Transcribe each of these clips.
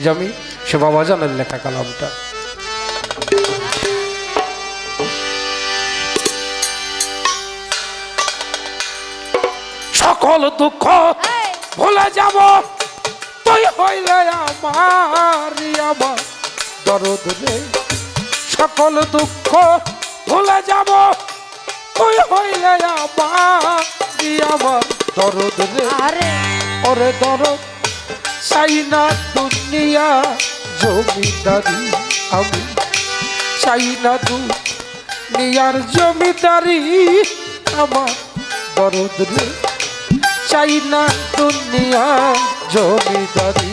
জমি সে বাবাজানের লেখা কালামটা। সকল দুঃখ ভুলে যাব তুই হইলে আমার দরদ রে, সকল দুঃখ ভুলে যাব তুই হইলে আমার দরদ রে। ওরে দরদ চাই না দুনিয়া জমিদারি, আমি চাই না দুনিয়ার জমিদারি আমার দরদ রে, চাই না দুনিয়া জমিদারি।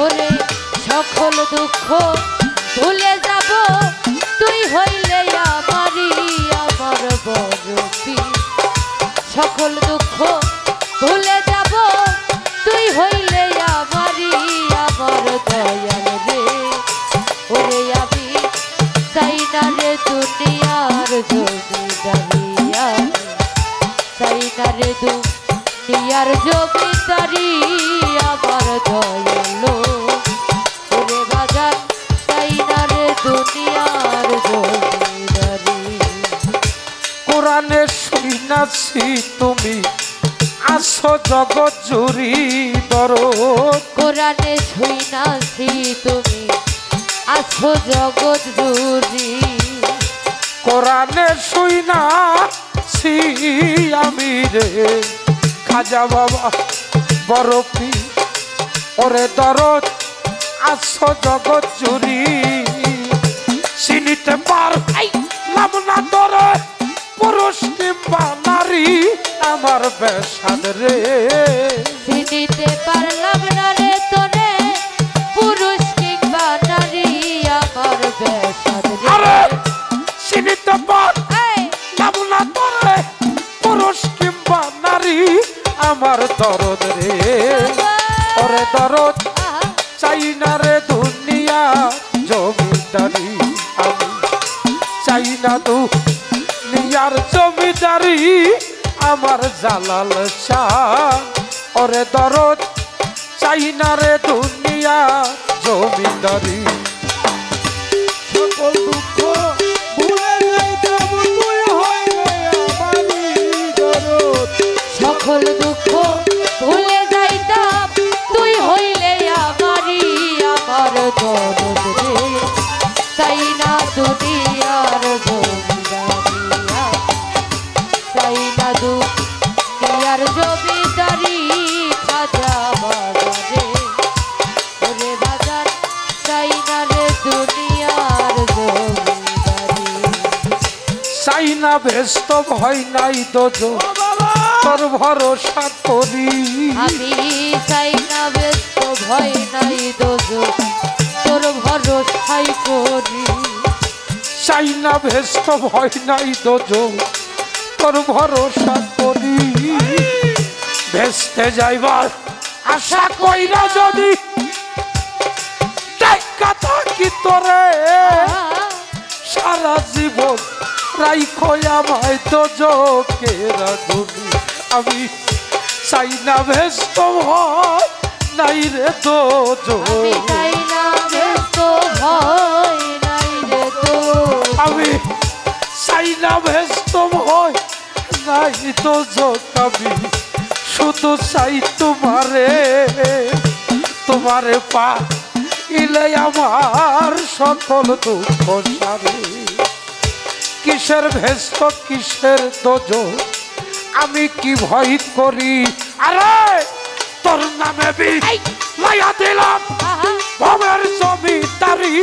ওরে সকল দুঃখ ভুলে যাব তুই হইলে আমারই আমার বরফি, সকল দুঃখ ভুলে যাব তুই হইলে আমারই আমার দয়াল রে। ওরে আমি চাই না রে দুনিয়ার জমিদারি, চাই না রে দুনিয়ার জমিদারি আমার দয়াল। ওরে বাজার চাই না রে দুনিয়ার জমিদারি। কোরআনে শুনাছি তুমি আসো জগৎ জুড়ি দরদ, কোরআনে শুনাছি তুমি আসো জগৎ জুড়ি, কোরআনে শুনাছি আমি রে খাজা বাবা বরফি। ওরে দরদ আসো জগৎ জুড়ি, চিনিতে পারলাম না তোরে পুরুষ কিংবা নারী আমার বেশাদ রে, চিনিতে পারলাম না রে তোরে পুরুষ কিংবা নারী আমার বেশাদ রে। চিনিতে পারলাম না তোরে পুরুষ কিংবা নারী আমার দরদ রে। ওরে দরদ চাই না রে দুনিয়া জমিদারি, আমি চাই না দুনিয়ার জমিদারি আমার জালাল শাহ। ওরে দরদ চাই না রে দুনিয়া জমিদারি। সকল দুঃখ ভুলে যাইতাম তুই হইলে আমারই দরদ, সকল দুঃখ ভুলে যাইতাম তুই হইলে আমারই আমার দরদ রে। চাই না দুনিয়ার জমিদারি, চাই না দুনিয়ার জমিদারি খাজা বাজারে। ওরে বাজার চাই না রে দুনিয়ার জমিদারি। চাই না ব্যস্ত ভয় নাই দোজো তোর ভরসা করি, আমি চাই না ব্যস্ত ভয় নাই দোজো তোর ভরসাই করি, চাই না ব্যস্ত ভয় নাই দোজো তোর ভরসা করি। ভেস্তে যাইবার আশা কইরা যদি দেখা থাকি তোরে সারা জীবন রাইখো আমায় দোজকের আগুনে, আমি চাই না ব্যস্ত ভয় নাই রে দোজো, আমি চাই না ব্যস্ত ভয় নাই রে তো, আমি চাই না ব্যস্ত ভয় নাই দোজক, আমি শুধু চাই তোমারে, তোমারে পা ইলে আমার সকল দুঃখ সারে। কিসের ভেস্ত কিসের দোজক আমি কি ভয় করি, আরে তোর নামে লাইয়া দিলাম ভবের জমিদারি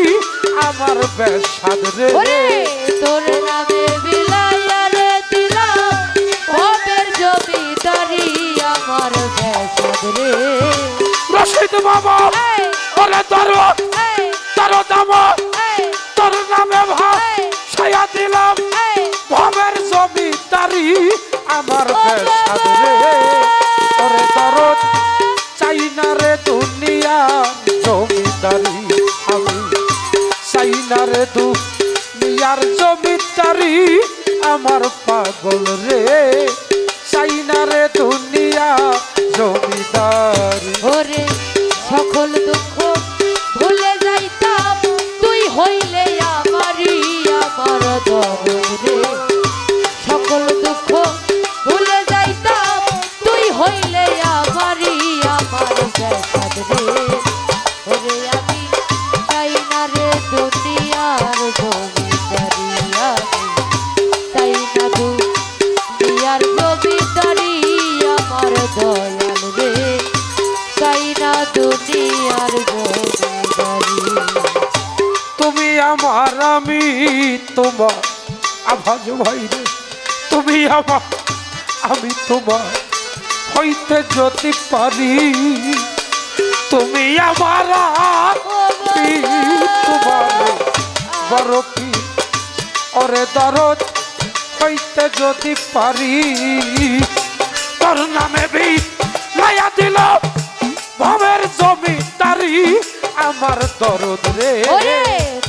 আমার বেশাদ রে। তোর নামে বিলাইয়া রে দিলাম ভবের জমিদারি আমার বেশাদ রে। রশিদ বাবা ওরে দরদ দরদ আমার তোর নামে ভাই ছায়া দিলাম ভবের জমিদারি আমার বেশাদ রে। ওরে দরদ চাই না রে দুনিয়া জমিদারি, আমি চাই না রে দুনিয়ার জমিদারি আমার পাগল রে, চাই না রে দুনিয়া জমিদারি। ওরে সকল দুঃখ ভুলে তোমার আভাজ ভাইরে তুমি আমার আমি তোমার হইতে যদি পারি তুমি আমার তোমার বড় পীর ওরে দরদ হইতে যদি পারি তোর নামে বি লাইয়া দিল ভবের জমিদারি আমার দরদ রে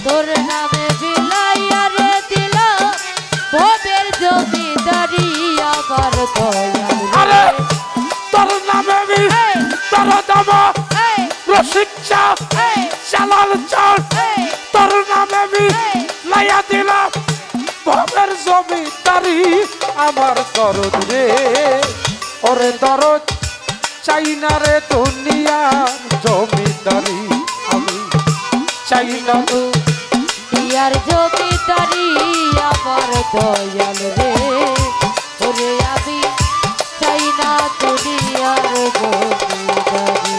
তোর নামে বিলাইয়া রে দিল ভবের জমিদারি আমার দয়াল আরে তোর নামে বি তোর দাম রসিক চা চালাল চাল তোর নামে বি লাইয়া দিল ভবের জমিদারি আমার দরদ রে ওরে দরদ চাই না রে দুনিয়ার জমিদারি আমি চাই না দিয়ার জমিদারি আমার দয়াল রে ওরে আমি চাই না দুনিয়ার জমিদারি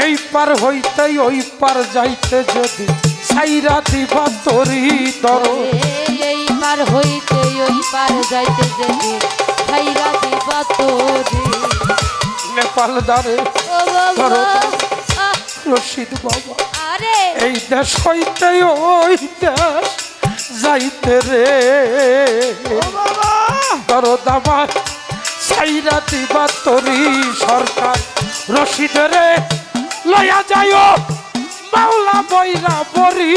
এই পার হইতে ওই পার যাইতে যদি সাইরা দিবা তোরি দর এই পার হইতে ওই পার যাইতে যদি ছাইরা দিবা তোরে নেপাল দারে ও বাবা রশিদ বাবা আরে এই দেশ হইতে ওই দেশ যাইতে রে তোর দামা সাইরা দিবা তোরি সরকার রশিদ রে লয়া যাইও মাওলা বইরা বরি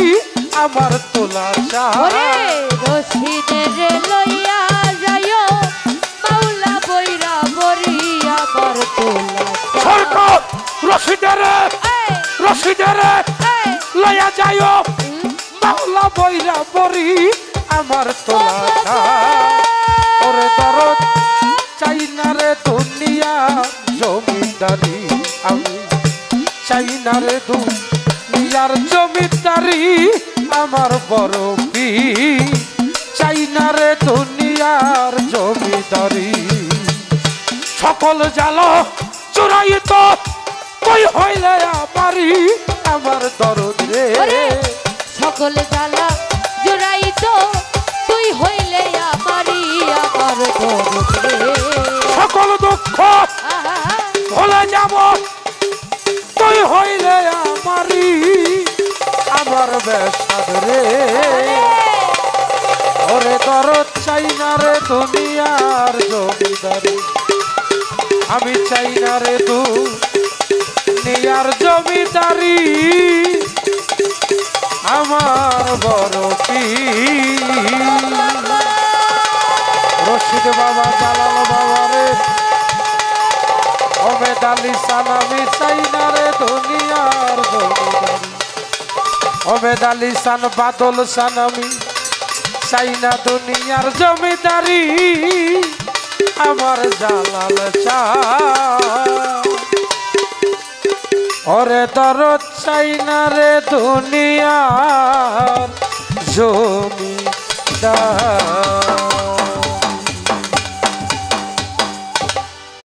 আমার তোলা ওরে চা রশিদের লইয়া যাইও মাওলা বইরা বরি আমার তোলা সরকার রশিদের রশিদের লয়া যাইও মাওলা বইরা বরি আমার তোলা চা ওরে দরদ চাই না রে দুনিয়া জমিদারি আমি চাই না রে দুনিয়ার জমিদারি আমার বড় পীর চাই না রে দুনিয়ার জমিদারি সকল জাল চুরাই তো কই হইলে আমারি আমার দরদ রে সকল জ্বালা জোড়াই তো তুই হইলে আমারি আমার দরদ রে সকল দুঃখ আহা ভুলে যাব তুই হইলে আমারি আমার বেশাদ রে ওরে দরদ চাই না রে দুনিয়ার জমিদারি আমি চাই না রে দুনিয়ার জমিদারি আমার বড় পীর রশিদ বাবা জালাল বাবা রে ওমেদ আলী সালামি চাই না রে দুনিয়ার জমিদারি ওমেদ আলী সান বাদল সালামি চাই না দুনিয়ার জমিদারি আমার জালাল চা ওরে দরদ চাই না রে দুনিয়ার জমিদারি